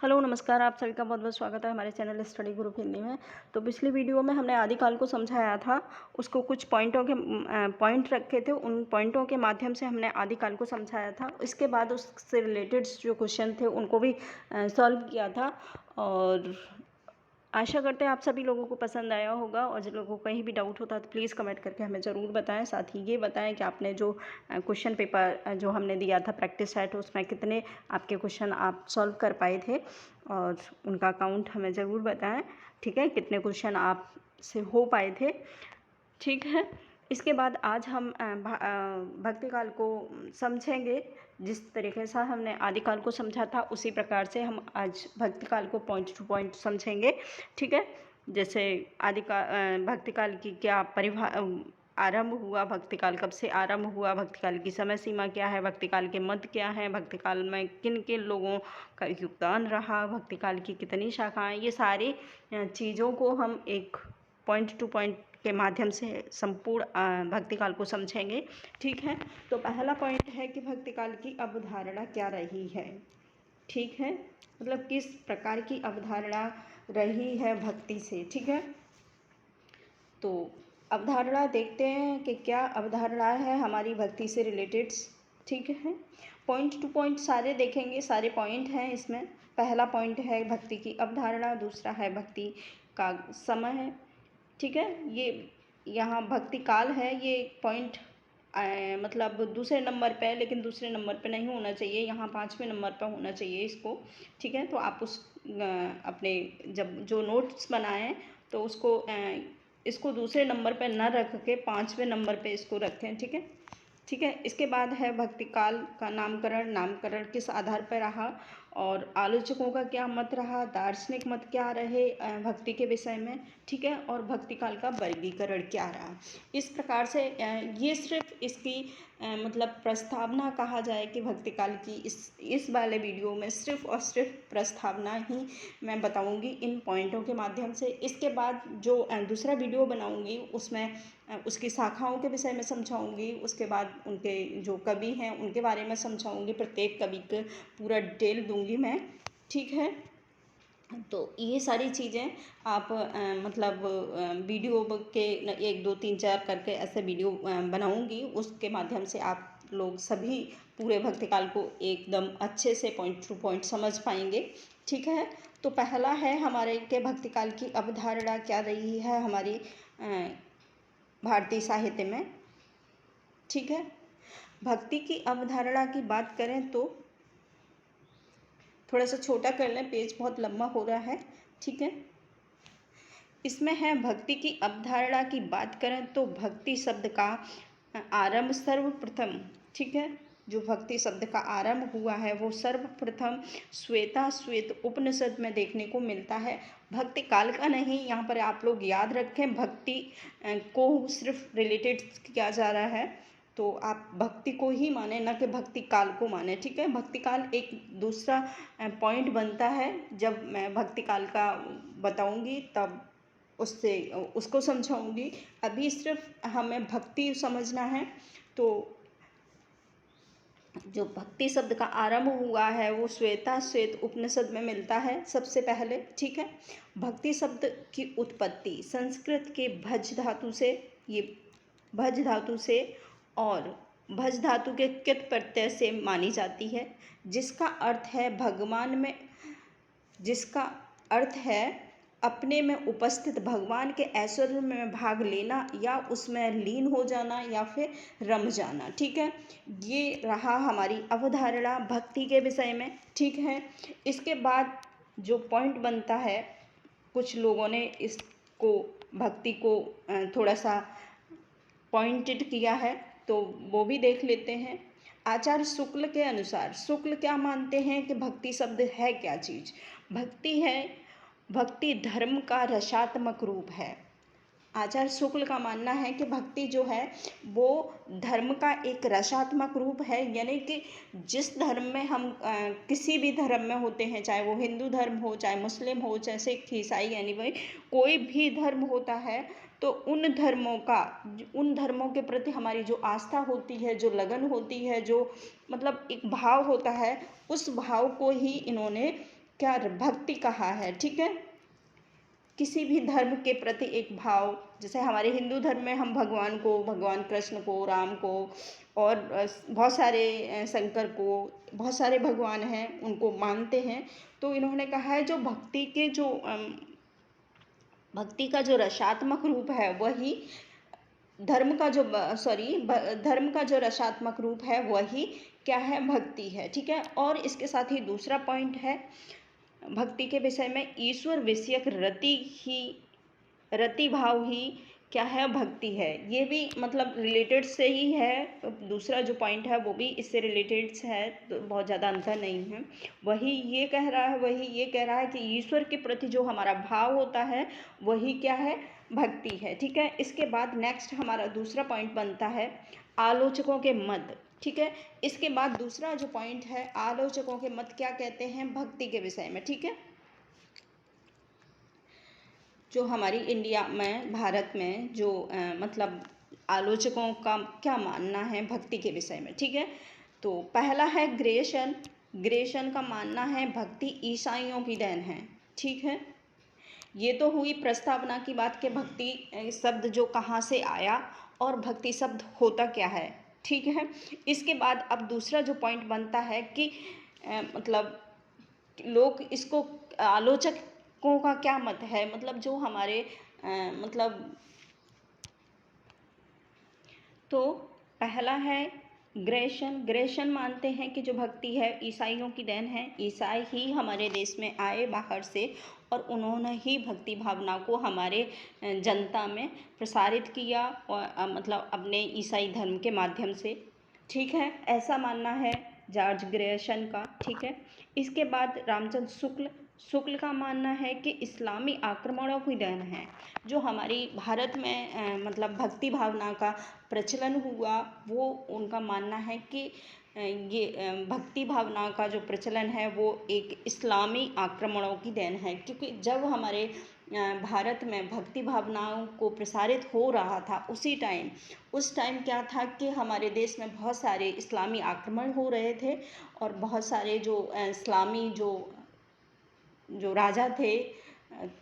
Hello नमस्कार, आप सभी का बहुत-बहुत स्वागत है हमारे चैनल स्टडी ग्रुप हिंदी में। तो पिछली वीडियो में हमने आदिकाल को समझाया था, उसको कुछ पॉइंट रखे थे, उन पॉइंटों के माध्यम से हमने आदिकाल को समझाया था। इसके बाद उससे रिलेटेड जो क्वेश्चन थे उनको भी सॉल्व किया था और आशा करते हैं आप सभी लोगों को पसंद आया होगा। और जिन लोगों को कहीं भी डाउट होता है तो प्लीज़ कमेंट करके हमें ज़रूर बताएं। साथ ही ये बताएं कि आपने जो क्वेश्चन पेपर जो हमने दिया था प्रैक्टिस सेट, उसमें कितने आपके क्वेश्चन आप सॉल्व कर पाए थे और उनका काउंट हमें ज़रूर बताएं। ठीक है, कितने क्वेश्चन आप से हो पाए थे। ठीक है, इसके बाद आज हम भक्तिकाल को समझेंगे। जिस तरीके से हमने आदिकाल को समझा था उसी प्रकार से हम आज भक्तिकाल को पॉइंट टू पॉइंट समझेंगे। ठीक है, जैसे भक्तिकाल की क्या आरंभ हुआ, भक्तिकाल कब से आरंभ हुआ, भक्तिकाल की समय सीमा क्या है, भक्तिकाल के मत क्या हैं, भक्तिकाल में किन किन लोगों का योगदान रहा, भक्तिकाल की कितनी शाखाएं, ये सारी चीज़ों को हम एक पॉइंट टू पॉइंट के माध्यम से संपूर्ण भक्तिकाल को समझेंगे। ठीक है, तो पहला पॉइंट है कि भक्तिकाल की अवधारणा क्या रही है। ठीक है, मतलब किस प्रकार की अवधारणा रही है भक्ति से। ठीक है, तो अवधारणा देखते हैं कि क्या अवधारणा है हमारी भक्ति से रिलेटेड। ठीक है, पॉइंट टू पॉइंट सारे देखेंगे, सारे पॉइंट हैं इसमें। पहला पॉइंट है भक्ति की अवधारणा, दूसरा है भक्ति का समय। ठीक है, ये यहाँ भक्ति काल है, ये पॉइंट मतलब दूसरे नंबर पे है, लेकिन दूसरे नंबर पे नहीं होना चाहिए, यहाँ 5वें नंबर पे होना चाहिए इसको। ठीक है, तो आप अपने जब जो नोट्स बनाएं तो उसको इसको दूसरे नंबर पे न रख के 5वें नंबर पे इसको रखें। ठीक है, ठीक है, इसके बाद है भक्तिकाल का नामकरण किस आधार पर रहा और आलोचकों का क्या मत रहा, दार्शनिक मत क्या रहे भक्ति के विषय में। ठीक है, और भक्तिकाल का वर्गीकरण क्या रहा। इस प्रकार से ये सिर्फ इसकी मतलब प्रस्तावना कहा जाए कि भक्तिकाल की इस वाले वीडियो में सिर्फ और सिर्फ प्रस्तावना ही मैं बताऊंगी इन पॉइंटों के माध्यम से। इसके बाद जो दूसरा वीडियो बनाऊंगी उसमें उसकी शाखाओं के विषय में समझाऊंगी, उसके बाद उनके जो कवि हैं उनके बारे में समझाऊंगी, प्रत्येक कवि का पूरा डिटेल दूंगी मैं। ठीक है, तो ये सारी चीज़ें आप मतलब वीडियो के 1 2 3 4 करके ऐसे वीडियो बनाऊंगी, उसके माध्यम से आप लोग सभी पूरे भक्तिकाल को एकदम अच्छे से पॉइंट टू पॉइंट समझ पाएंगे। ठीक है, तो पहला है हमारे के भक्तिकाल की अवधारणा क्या रही है हमारी भारतीय साहित्य में। ठीक है, भक्ति की अवधारणा की बात करें तो थोड़ा सा छोटा कर लें, पेज बहुत लंबा हो रहा है। ठीक है, इसमें है भक्ति की अवधारणा की बात करें तो भक्ति शब्द का आरंभ सर्वप्रथम, ठीक है, जो भक्ति शब्द का आरंभ हुआ है वो सर्वप्रथम श्वेत उपनिषद में देखने को मिलता है। भक्ति काल का नहीं, यहाँ पर आप लोग याद रखें भक्ति को सिर्फ रिलेटेड किया जा रहा है, तो आप भक्ति को ही माने, ना कि भक्ति काल को माने। ठीक है, भक्ति काल एक दूसरा पॉइंट बनता है, जब मैं भक्ति काल का बताऊंगी तब उसको समझाऊंगी। अभी सिर्फ हमें भक्ति समझना है। तो जो भक्ति शब्द का आरंभ हुआ है वो श्वेत उपनिषद में मिलता है सबसे पहले। ठीक है, भक्ति शब्द की उत्पत्ति संस्कृत के भज धातु से, ये भज धातु से और भज धातु के कित प्रत्यय से मानी जाती है, जिसका अर्थ है भगवान में, जिसका अर्थ है अपने में उपस्थित भगवान के ऐश्वर्य में भाग लेना या उसमें लीन हो जाना या फिर रम जाना। ठीक है, ये रहा हमारी अवधारणा भक्ति के विषय में। ठीक है, इसके बाद जो पॉइंट बनता है, कुछ लोगों ने इसको भक्ति को थोड़ा सा पॉइंटेड किया है, तो वो भी देख लेते हैं। आचार्य शुक्ल के अनुसार शुक्ल क्या मानते हैं कि भक्ति शब्द है क्या चीज़। भक्ति है, भक्ति धर्म का रसात्मक रूप है। आचार्य शुक्ल का मानना है कि भक्ति जो है वो धर्म का एक रसात्मक रूप है, यानी कि जिस धर्म में हम किसी भी धर्म में होते हैं, चाहे वो हिंदू धर्म हो, चाहे मुस्लिम हो, चाहे सिख ईसाई, यानी भाई कोई भी धर्म होता है, तो उन धर्मों के प्रति हमारी जो आस्था होती है, जो लगन होती है, जो मतलब एक भाव होता है, उस भाव को ही इन्होंने क्या भक्ति कहा है, ठीक है। किसी भी धर्म के प्रति एक भाव, जैसे हमारे हिंदू धर्म में हम भगवान को, भगवान कृष्ण को, राम को और बहुत सारे शंकर को, बहुत सारे भगवान हैं उनको मानते हैं। तो इन्होंने कहा है जो भक्ति का जो रसात्मक रूप है वही धर्म का जो धर्म का जो रसात्मक रूप है वही क्या है, भक्ति है, ठीक है। और इसके साथ ही दूसरा पॉइंट है भक्ति के विषय में, ईश्वर विषयक रति भाव ही क्या है, भक्ति है। ये भी मतलब रिलेटेड से ही है, दूसरा जो पॉइंट है वो भी इससे रिलेटेड है, तो बहुत ज़्यादा अंतर नहीं है। वही ये कह रहा है कि ईश्वर के प्रति जो हमारा भाव होता है वही क्या है, भक्ति है, ठीक है। इसके बाद नेक्स्ट हमारा दूसरा पॉइंट बनता है आलोचकों के मत, ठीक है। इसके बाद दूसरा जो पॉइंट है, आलोचकों के मत क्या कहते हैं भक्ति के विषय में, ठीक है। जो हमारी इंडिया में, भारत में जो मतलब आलोचकों का क्या मानना है भक्ति के विषय में, ठीक है। तो पहला है ग्रेशन का मानना है भक्ति ईसाइयों की देन है, ठीक है। ये तो हुई प्रस्तावना की बात कि भक्ति शब्द जो कहाँ से आया और भक्ति शब्द होता क्या है, ठीक है। इसके बाद अब दूसरा जो पॉइंट बनता है कि मतलब लोग इसको, आलोचकों का क्या मत है, मतलब जो हमारे मतलब, तो पहला है ग्रेशन मानते हैं कि जो भक्ति है ईसाइयों की देन है। ईसाई ही हमारे देश में आए बाहर से और उन्होंने ही भक्ति भावना को हमारे जनता में प्रसारित किया और मतलब अपने ईसाई धर्म के माध्यम से, ठीक है। ऐसा मानना है जॉर्ज ग्रेशन का, ठीक है। इसके बाद रामचंद्र शुक्ल का मानना है कि इस्लामी आक्रमणों की देन है। जो हमारी भारत में मतलब भक्ति भावना का प्रचलन हुआ, वो उनका मानना है कि ये भक्ति भावना का जो प्रचलन है वो एक इस्लामी आक्रमणों की देन है। क्योंकि जब हमारे भारत में भक्ति भावनाओं को प्रसारित हो रहा था उस टाइम क्या था कि हमारे देश में बहुत सारे इस्लामी आक्रमण हो रहे थे और बहुत सारे जो इस्लामी जो राजा थे,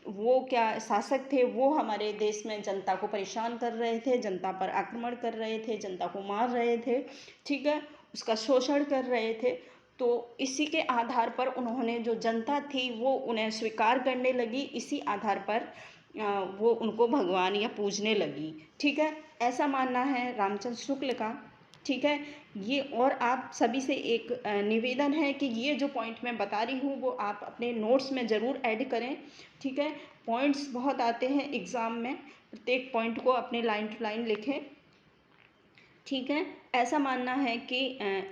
वो क्या शासक थे, वो हमारे देश में जनता को परेशान कर रहे थे, जनता पर आक्रमण कर रहे थे, जनता को मार रहे थे, ठीक है, उसका शोषण कर रहे थे। तो इसी के आधार पर उन्होंने, जो जनता थी वो उन्हें स्वीकार करने लगी, इसी आधार पर वो उनको भगवान या पूजने लगी, ठीक है। ऐसा मानना है रामचंद्र शुक्ल का, ठीक है। ये, और आप सभी से एक निवेदन है कि ये जो पॉइंट मैं बता रही हूँ वो आप अपने नोट्स में ज़रूर ऐड करें, ठीक है। पॉइंट्स बहुत आते हैं एग्ज़ाम में, प्रत्येक पॉइंट को अपने लाइन टू लाइन लिखें, ठीक है। ऐसा मानना है कि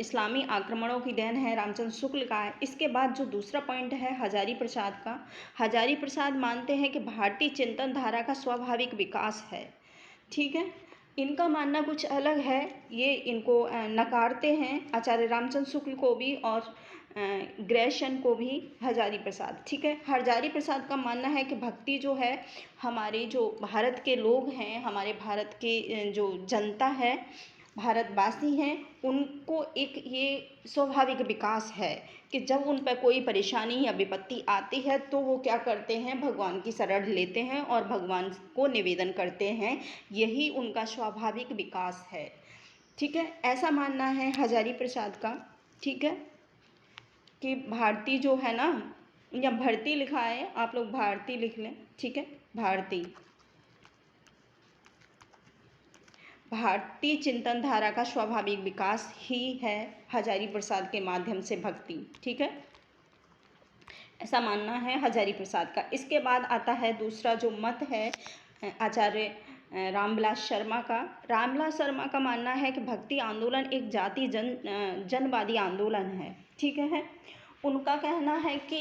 इस्लामी आक्रमणों की देन है रामचंद्र शुक्ल का है। इसके बाद जो दूसरा पॉइंट है हजारी प्रसाद का, हजारी प्रसाद मानते हैं कि भारतीय चिंतन धारा का स्वाभाविक विकास है, ठीक है। इनका मानना कुछ अलग है, ये इनको नकारते हैं, आचार्य रामचंद्र शुक्ल को भी और ग्रेशन को भी, हजारी प्रसाद, ठीक है। हजारी प्रसाद का मानना है कि भक्ति जो है, हमारे जो भारत के लोग हैं, हमारे भारत के जो जनता है, भारतवासी हैं, उनको एक ये स्वाभाविक विकास है कि जब उन पर कोई परेशानी या विपत्ति आती है तो वो क्या करते हैं, भगवान की शरण लेते हैं और भगवान को निवेदन करते हैं, यही उनका स्वाभाविक विकास है, ठीक है। ऐसा मानना है हजारी प्रसाद का, ठीक है, कि भारती जो है ना, या भर्ती लिखा है, आप लोग भारती लिख लें, ठीक है। भारतीय चिंतन धारा का स्वाभाविक विकास ही है हजारी प्रसाद के माध्यम से भक्ति, ठीक है। ऐसा मानना है हजारी प्रसाद का। इसके बाद आता है दूसरा जो मत है आचार्य रामविलास शर्मा का। रामविलास शर्मा का मानना है कि भक्ति आंदोलन एक जाति जनवादी आंदोलन है, ठीक है। उनका कहना है कि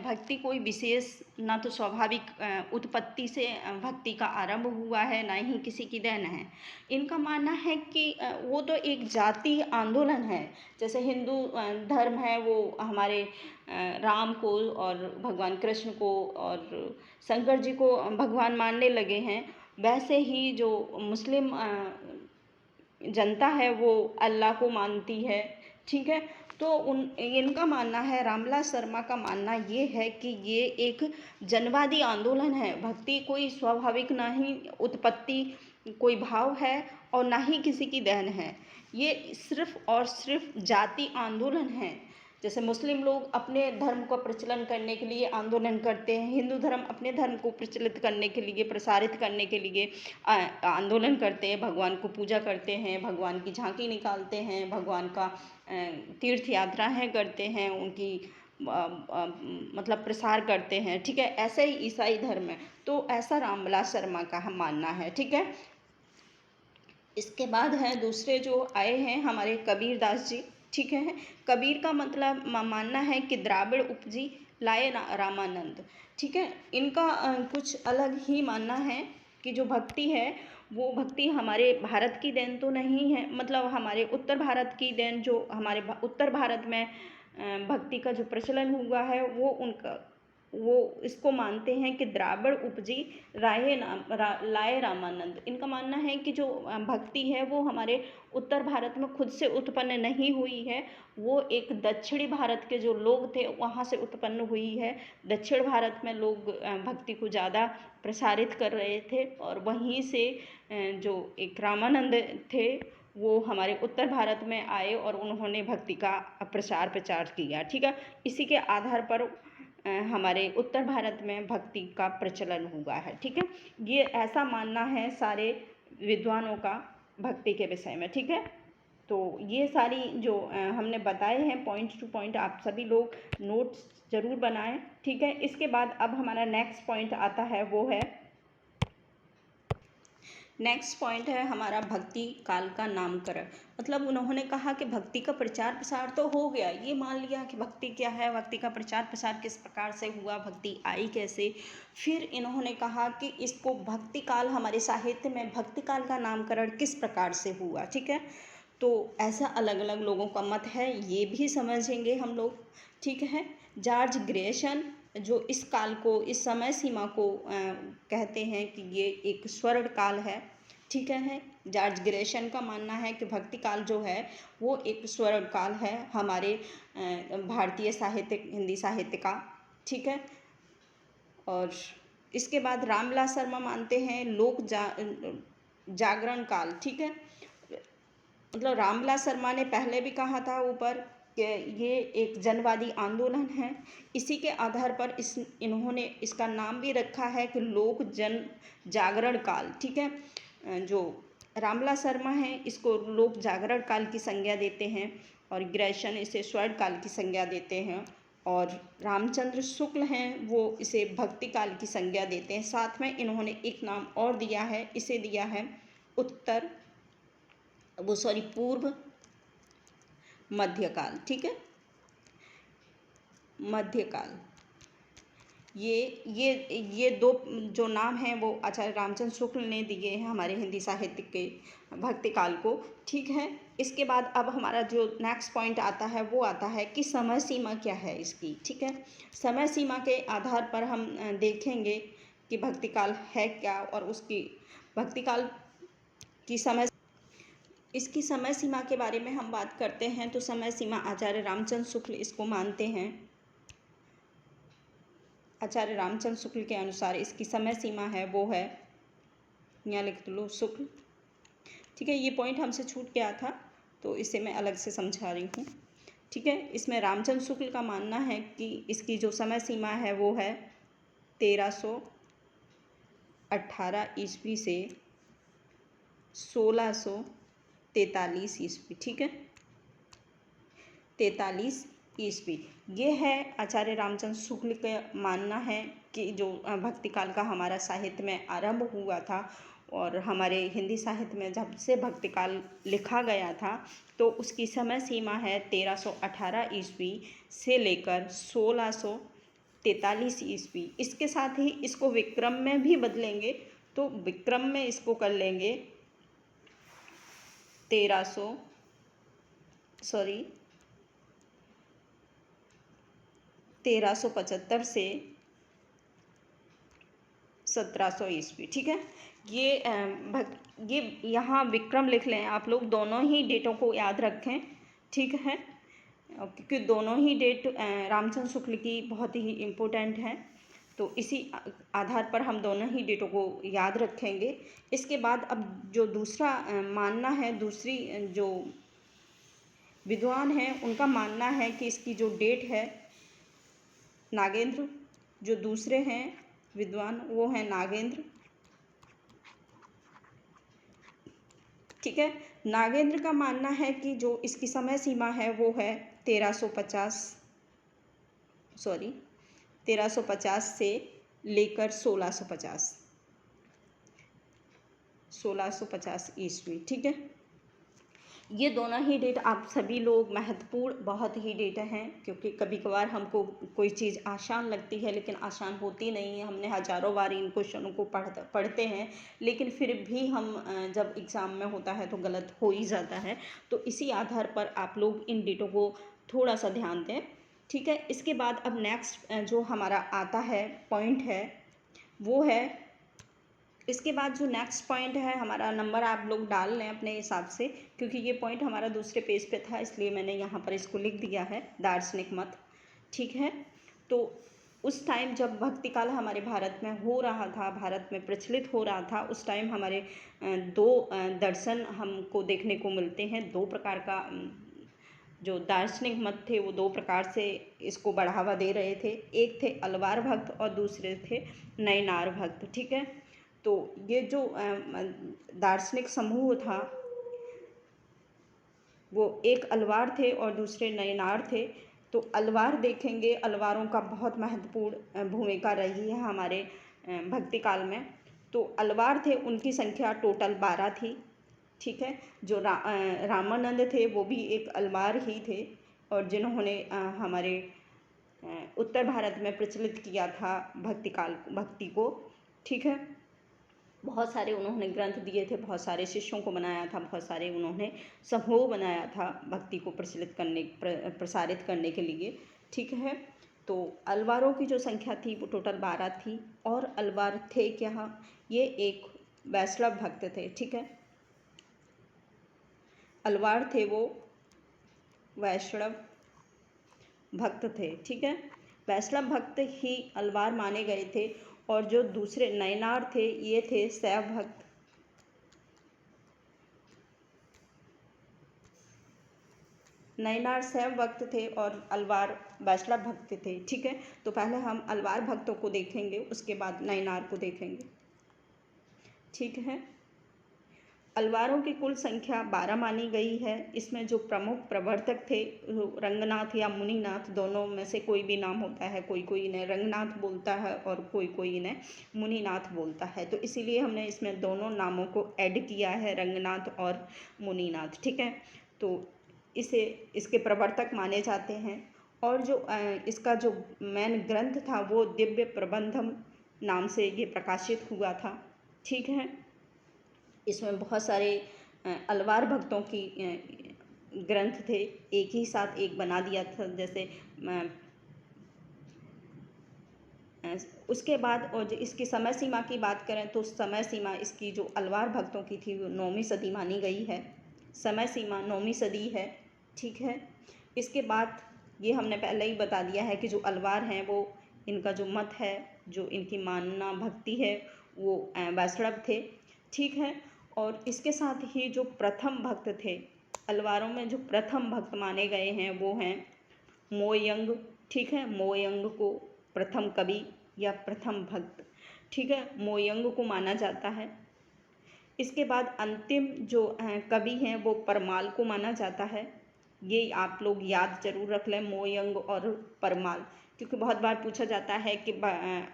भक्ति कोई विशेष, ना तो स्वाभाविक उत्पत्ति से भक्ति का आरंभ हुआ है, ना ही किसी की देन है। इनका मानना है कि वो तो एक जातीय आंदोलन है। जैसे हिंदू धर्म है वो हमारे राम को और भगवान कृष्ण को और शंकर जी को भगवान मानने लगे हैं, वैसे ही जो मुस्लिम जनता है वो अल्लाह को मानती है, ठीक है। तो इनका मानना है, रामविलास शर्मा का मानना ये है कि ये एक जनवादी आंदोलन है। भक्ति कोई स्वाभाविक ना ही उत्पत्ति कोई भाव है और ना ही किसी की देन है। ये सिर्फ और सिर्फ जाति आंदोलन है। जैसे मुस्लिम लोग अपने धर्म को प्रचलन करने के लिए आंदोलन करते हैं, हिंदू धर्म अपने धर्म को प्रचलित करने के लिए, प्रसारित करने के लिए आंदोलन करते हैं, भगवान को पूजा करते हैं, भगवान की झांकी निकालते हैं, भगवान का तीर्थ यात्राएँ करते हैं, उनकी मतलब प्रसार करते हैं। ठीक है, ऐसे ही ईसाई धर्म है। तो ऐसा रामविलास शर्मा का हम मानना है। ठीक है, इसके बाद है दूसरे जो आए हैं हमारे कबीर दास जी। ठीक है, कबीर का मतलब मानना है कि द्राविड़ उपजी लाए रामानंद। ठीक है, इनका कुछ अलग ही मानना है कि जो भक्ति है वो भक्ति हमारे भारत की देन तो नहीं है, मतलब हमारे उत्तर भारत की देन, जो हमारे उत्तर भारत में भक्ति का जो प्रचलन हुआ है वो इसको मानते हैं कि द्राविड़ उपजी लाए रामानंद। इनका मानना है कि जो भक्ति है वो हमारे उत्तर भारत में खुद से उत्पन्न नहीं हुई है, वो एक दक्षिणी भारत के जो लोग थे वहाँ से उत्पन्न हुई है। दक्षिण भारत में लोग भक्ति को ज़्यादा प्रसारित कर रहे थे और वहीं से जो एक रामानंद थे वो हमारे उत्तर भारत में आए और उन्होंने भक्ति का प्रचार किया। ठीक है, इसी के आधार पर हमारे उत्तर भारत में भक्ति का प्रचलन हुआ है। ठीक है, ये ऐसा मानना है सारे विद्वानों का भक्ति के विषय में। ठीक है, तो ये सारी जो हमने बताए हैं पॉइंट टू पॉइंट, आप सभी लोग नोट्स ज़रूर बनाएं। ठीक है, इसके बाद अब हमारा नेक्स्ट पॉइंट आता है, वो है नेक्स्ट पॉइंट है हमारा भक्ति काल का नामकरण। मतलब उन्होंने कहा कि भक्ति का प्रचार प्रसार तो हो गया, ये मान लिया कि भक्ति क्या है, भक्ति का प्रचार प्रसार किस प्रकार से हुआ, भक्ति आई कैसे। फिर इन्होंने कहा कि इसको भक्ति काल, हमारे साहित्य में भक्ति काल का नामकरण किस प्रकार से हुआ। ठीक है, तो ऐसा अलग अलग लोगों का मत है, ये भी समझेंगे हम लोग। ठीक है, जॉर्ज ग्रेशन जो इस काल को, इस समय सीमा को कहते हैं कि ये एक स्वर्ण काल है। ठीक है, जॉर्ज ग्रेशन का मानना है कि भक्ति काल जो है वो एक स्वर्ण काल है हमारे भारतीय साहित्य, हिंदी साहित्य का। ठीक है, और इसके बाद रामविलास शर्मा मानते हैं लोक जागरण काल। ठीक है, मतलब रामविलास शर्मा ने पहले भी कहा था ऊपर कि ये एक जनवादी आंदोलन है। इसी के आधार पर इन्होंने इसका नाम भी रखा है कि लोक जन जागरण काल। ठीक है, जो रामविलास शर्मा हैं इसको लोक जागरण काल की संज्ञा देते हैं और ग्रेशन इसे स्वर्ण काल की संज्ञा देते हैं, और रामचंद्र शुक्ल हैं वो इसे भक्ति काल की संज्ञा देते हैं। साथ में इन्होंने एक नाम और दिया है, इसे दिया है पूर्व मध्यकाल। ठीक है, मध्यकाल। ये दो जो नाम हैं वो आचार्य रामचंद्र शुक्ल ने दिए हैं हमारे हिंदी साहित्य के भक्ति काल को। ठीक है, इसके बाद अब हमारा जो नेक्स्ट पॉइंट आता है वो आता है कि समय सीमा क्या है इसकी। ठीक है, समय सीमा के आधार पर हम देखेंगे कि भक्ति काल है क्या और उसकी भक्ति काल की इसकी समय सीमा के बारे में हम बात करते हैं। तो समय सीमा आचार्य रामचंद्र शुक्ल इसको मानते हैं। आचार्य रामचंद्र शुक्ल के अनुसार इसकी समय सीमा है वो है, यहाँ लिख लो, शुक्ल। ठीक है, ये पॉइंट हमसे छूट गया था तो इसे मैं अलग से समझा रही हूँ। ठीक है, इसमें रामचंद्र शुक्ल का मानना है कि इसकी जो समय सीमा है वो है 1318 ईस्वी से 1643 ईस्वी। ठीक है, 43 ईस्वी ये है आचार्य रामचंद्र शुक्ल का मानना है कि जो भक्ति काल का हमारा साहित्य में आरंभ हुआ था और हमारे हिंदी साहित्य में जब से भक्ति काल लिखा गया था तो उसकी समय सीमा है 1318 ईस्वी से लेकर 1643 ईस्वी। इसके साथ ही इसको विक्रम में भी बदलेंगे तो विक्रम में इसको कर लेंगे 1375 से 1700 ईस्वी। ठीक है, ये यहाँ विक्रम लिख लें आप लोग, दोनों ही डेटों को याद रखें। ठीक है, क्योंकि दोनों ही डेट रामचंद्र शुक्ल की बहुत ही इम्पोर्टेंट हैं, तो इसी आधार पर हम दोनों ही डेटों को याद रखेंगे। इसके बाद अब जो दूसरा मानना है, दूसरी जो विद्वान हैं उनका मानना है कि इसकी जो डेट है नागेंद्र, जो दूसरे हैं विद्वान वो हैं नागेंद्र। ठीक है, नागेंद्र का मानना है कि जो इसकी समय सीमा है वो है 1350 से लेकर 1650 ईस्वी। ठीक है, ये दोनों ही डेट आप सभी लोग महत्वपूर्ण बहुत ही डेट हैं, क्योंकि कभी कभार हमको कोई चीज़ आसान लगती है लेकिन आसान होती नहीं है। हमने हज़ारों बार इन क्वेश्चनों को पढ़ते हैं, लेकिन फिर भी हम जब एग्ज़ाम में होता है तो गलत हो ही जाता है। तो इसी आधार पर आप लोग इन डेटों को थोड़ा सा ध्यान दें। ठीक है, इसके बाद अब नेक्स्ट जो हमारा आता है पॉइंट है वो है, इसके बाद जो नेक्स्ट पॉइंट है हमारा, नंबर आप लोग डाल लें अपने हिसाब से, क्योंकि ये पॉइंट हमारा दूसरे पेज पे था इसलिए मैंने यहाँ पर इसको लिख दिया है, दार्शनिक मत। ठीक है, तो उस टाइम जब भक्ति काल हमारे भारत में हो रहा था, भारत में प्रचलित हो रहा था, उस टाइम हमारे दो दर्शन हमको देखने को मिलते हैं। दो प्रकार का जो दार्शनिक मत थे वो दो प्रकार से इसको बढ़ावा दे रहे थे। एक थे अलवार भक्त और दूसरे थे नयनार भक्त। ठीक है, तो ये जो दार्शनिक समूह था वो एक अलवार थे और दूसरे नयनार थे। तो अलवार देखेंगे, अलवारों का बहुत महत्वपूर्ण भूमिका रही है हमारे भक्ति काल में। तो अलवार थे, उनकी संख्या टोटल 12 थी। ठीक है, जो रामानंद थे वो भी एक अलवार ही थे, और जिन्होंने हमारे उत्तर भारत में प्रचलित किया था भक्ति को। ठीक है, बहुत सारे उन्होंने ग्रंथ दिए थे, बहुत सारे शिष्यों को बनाया था, बहुत सारे उन्होंने समूह बनाया था भक्ति को प्रसारित करने के लिए। ठीक है, तो अलवारों की जो संख्या थी वो टोटल 12 थी। और अलवार थे क्या, ये एक वैष्णव भक्त थे। ठीक है, अलवार थे वो वैष्णव भक्त थे। ठीक है, वैष्णव भक्त ही अलवार माने गए थे। और जो दूसरे नयनार थे ये थे शैव भक्त। नयनार शैव भक्त थे और अलवार वैष्णव भक्त थे। ठीक है, तो पहले हम अलवार भक्तों को देखेंगे, उसके बाद नयनार को देखेंगे। ठीक है, अलवारों की कुल संख्या 12 मानी गई है। इसमें जो प्रमुख प्रवर्तक थे रंगनाथ या मुनिनाथ, दोनों में से कोई भी नाम होता है। कोई कोई इन्हें रंगनाथ बोलता है और कोई कोई इन्हें मुनिनाथ बोलता है, तो इसीलिए हमने इसमें दोनों नामों को ऐड किया है, रंगनाथ और मुनिनाथ। ठीक है, तो इसके प्रवर्तक माने जाते हैं। और जो इसका जो मेन ग्रंथ था वो दिव्य प्रबंधम नाम से ये प्रकाशित हुआ था। ठीक है, इसमें बहुत सारे अलवार भक्तों की ग्रंथ थे, एक ही साथ एक बना दिया था। जैसे उसके बाद और इसकी समय सीमा की बात करें तो समय सीमा इसकी जो अलवार भक्तों की थी वो 9वीं सदी मानी गई है। समय सीमा 9वीं सदी है। ठीक है, इसके बाद ये हमने पहले ही बता दिया है कि जो अलवार हैं वो, इनका जो मत है, जो इनकी मानना भक्ति है वो वैष्णव थे। ठीक है, और इसके साथ ही जो प्रथम भक्त थे अलवारों में, जो प्रथम भक्त माने गए हैं वो हैं मोयंग। ठीक है, मोयंग को प्रथम कवि या प्रथम भक्त, ठीक है, मोयंग को माना जाता है। इसके बाद अंतिम जो कवि हैं वो परमाल को माना जाता है। ये आप लोग याद जरूर रख लें, मोयंग और परमाल, क्योंकि बहुत बार पूछा जाता है कि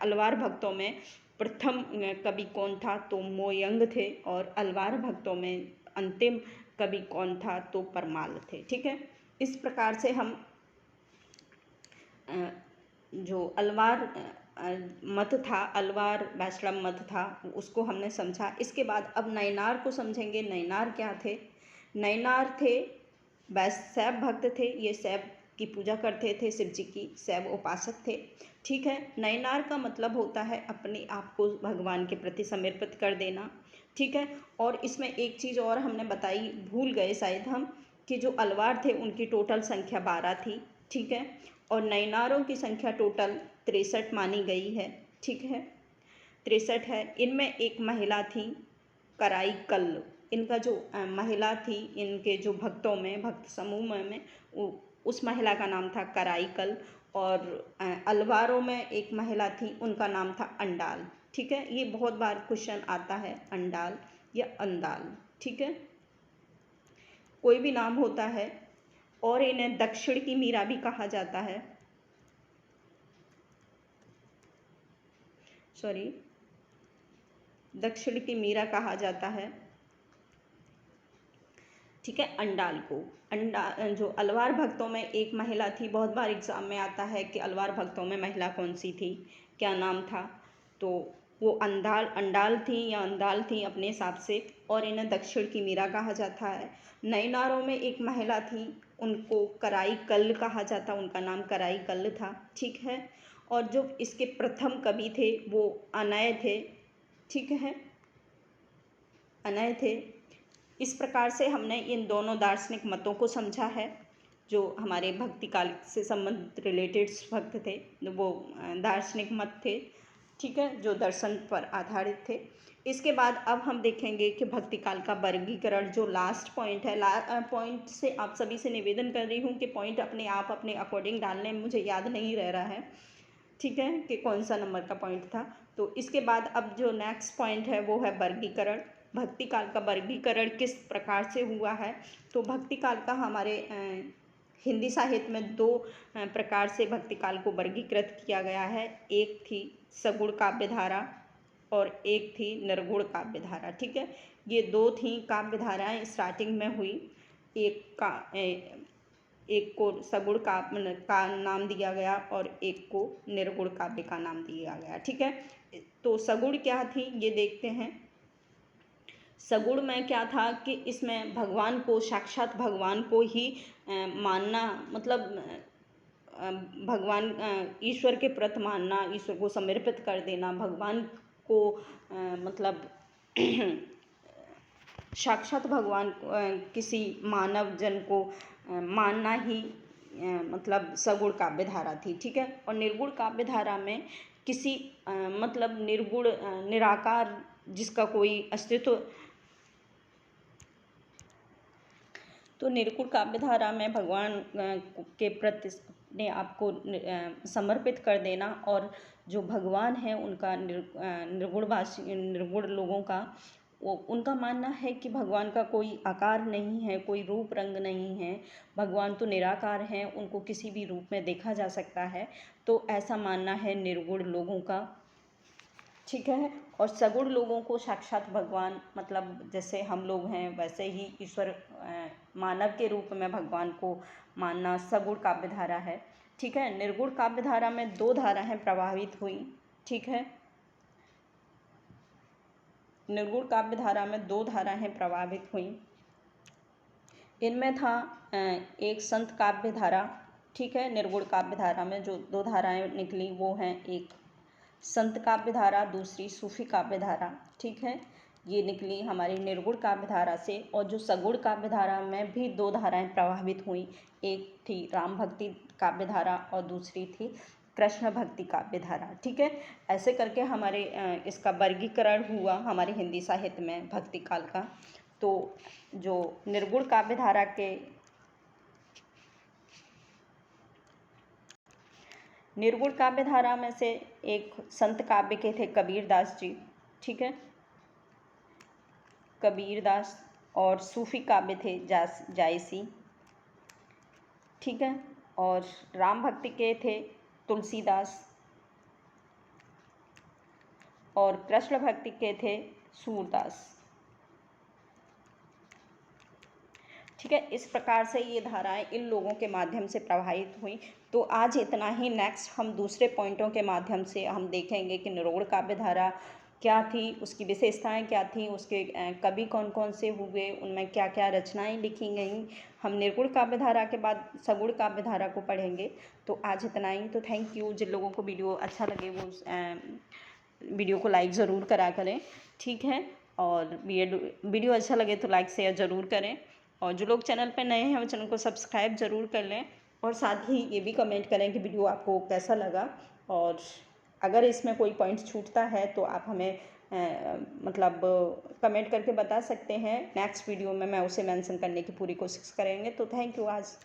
अलवार भक्तों में प्रथम कवि कौन था, तो मोयंग थे, और अलवार भक्तों में अंतिम कवि कौन था, तो परमाल थे। ठीक है, इस प्रकार से हम जो अलवार मत था, अलवार वैष्णव मत था, उसको हमने समझा। इसके बाद अब नयनार को समझेंगे। नयनार क्या थे? नयनार थे शैव भक्त थे। ये शैव की पूजा करते थे, शिव जी की शैव उपासक थे। ठीक है, नयनार का मतलब होता है अपने आप को भगवान के प्रति समर्पित कर देना। ठीक है, और इसमें एक चीज़ और हमने बताई, भूल गए शायद हम, कि जो अलवार थे उनकी टोटल संख्या 12 थी, ठीक है, और नैनारों की संख्या टोटल 63 मानी गई है, ठीक है, 63 है। इनमें एक महिला थी कराईकल। इनका जो महिला थी, इनके जो भक्तों में, भक्त समूह में उस महिला का नाम था कराईकल, और अलवारों में एक महिला थी, उनका नाम था अंडाल, ठीक है। ये बहुत बार क्वेश्चन आता है, अंडाल या अंदाल, ठीक है, कोई भी नाम होता है। और इन्हें दक्षिण की मीरा भी कहा जाता है, सॉरी, दक्षिण की मीरा कहा जाता है, ठीक है, अंडाल को। जो अलवार भक्तों में एक महिला थी, बहुत बार एग्जाम में आता है कि अलवार भक्तों में महिला कौन सी थी, क्या नाम था, तो वो अंडाल थी या अंदाल थी अपने हिसाब से, और इन्हें दक्षिण की मीरा कहा जाता है। नैनारों में एक महिला थी, उनको कराईकल कहा जाता, उनका नाम कराईकल था, ठीक है। और जो इसके प्रथम कवि थे वो अनय थे, ठीक है, अनय थे। इस प्रकार से हमने इन दोनों दार्शनिक मतों को समझा है, जो हमारे भक्ति काल से संबंधित रिलेटेड भक्त थे, वो दार्शनिक मत थे, ठीक है, जो दर्शन पर आधारित थे। इसके बाद अब हम देखेंगे कि भक्ति काल का वर्गीकरण, जो लास्ट पॉइंट है। पॉइंट से आप सभी से निवेदन कर रही हूँ कि पॉइंट अपने आप अपने अकॉर्डिंग डालने में मुझे याद नहीं रह रहा है, ठीक है, कि कौन सा नंबर का पॉइंट था। तो इसके बाद अब जो नेक्स्ट पॉइंट है वो है वर्गीकरण। भक्ति काल का वर्गीकरण किस प्रकार से हुआ है, तो भक्ति काल का हमारे हिंदी साहित्य में दो प्रकार से भक्ति काल को वर्गीकृत किया गया है। एक थी सगुण काव्य धारा और एक थी निर्गुण काव्य धारा, ठीक है। ये दो थी काव्य धाराएँ स्टार्टिंग में हुई। एक को सगुण काव्य का नाम दिया गया और एक को निर्गुण काव्य का नाम दिया गया, ठीक है। तो सगुण क्या थी ये देखते हैं। सगुण में क्या था कि इसमें भगवान को, साक्षात भगवान को ही मानना, मतलब भगवान, ईश्वर के प्रति मानना, ईश्वर को समर्पित कर देना, भगवान को मतलब साक्षात भगवान किसी मानव जन को मानना ही मतलब सगुण काव्य धारा थी, ठीक है। और निर्गुण काव्य धारा में किसी मतलब निर्गुण, निराकार, जिसका कोई अस्तित्व, तो निर्गुण काव्य धारा में भगवान के प्रति अपने आप को समर्पित कर देना, और जो भगवान है उनका निर्गुण लोगों का उनका मानना है कि भगवान का कोई आकार नहीं है, कोई रूप रंग नहीं है, भगवान तो निराकार हैं, उनको किसी भी रूप में देखा जा सकता है। तो ऐसा मानना है निर्गुण लोगों का, ठीक है। और सगुण लोगों को साक्षात भगवान, मतलब जैसे हम लोग हैं वैसे ही ईश्वर, मानव के रूप में भगवान को मानना सगुण काव्य धारा है, ठीक है। निर्गुण काव्य धारा में दो धाराएं प्रभावित हुई, ठीक है। निर्गुण काव्य धारा में दो धाराएं प्रभावित हुई। इनमें था एक संत काव्य धारा, ठीक है। निर्गुण काव्य धारा में जो दो धाराएं निकली वो हैं, एक संत काव्य धारा, दूसरी सूफी काव्य धारा, ठीक है। ये निकली हमारी निर्गुण काव्य धारा से। और जो सगुण काव्य धारा में भी दो धाराएं प्रभावित हुई, एक थी राम भक्ति काव्य धारा और दूसरी थी कृष्ण भक्ति काव्य धारा, ठीक है। ऐसे करके हमारे इसका वर्गीकरण हुआ हमारे हिंदी साहित्य में भक्ति काल का। तो जो निर्गुण काव्य धारा के, निर्गुण काव्य धारा में से एक संत काव्य के थे कबीरदास जी, ठीक है, कबीरदास। और सूफी काव्य थे जायसी, ठीक है। और राम भक्ति के थे तुलसीदास, और कृष्ण भक्ति के थे सूरदास, ठीक है। इस प्रकार से ये धाराएं इन लोगों के माध्यम से प्रभावित हुई। तो आज इतना ही। नेक्स्ट हम दूसरे पॉइंटों के माध्यम से हम देखेंगे कि निर्गुण काव्य धारा क्या थी, उसकी विशेषताएं क्या थी, उसके कवि कौन कौन से हुए, उनमें क्या क्या रचनाएं लिखी गईं। हम निर्गुण काव्य धारा के बाद सगुण काव्य धारा को पढ़ेंगे। तो आज इतना ही। तो थैंक यू। जिन लोगों को वीडियो अच्छा लगे वो वीडियो को लाइक ज़रूर करा करें, ठीक है। और वीडियो अच्छा लगे तो लाइक शेयर ज़रूर करें। और जो लोग चैनल पे नए हैं वो चैनल को सब्सक्राइब ज़रूर कर लें, और साथ ही ये भी कमेंट करें कि वीडियो आपको कैसा लगा। और अगर इसमें कोई पॉइंट छूटता है तो आप हमें मतलब कमेंट करके बता सकते हैं। नेक्स्ट वीडियो में मैं उसे मेंशन करने की पूरी कोशिश करेंगे। तो थैंक यू आज।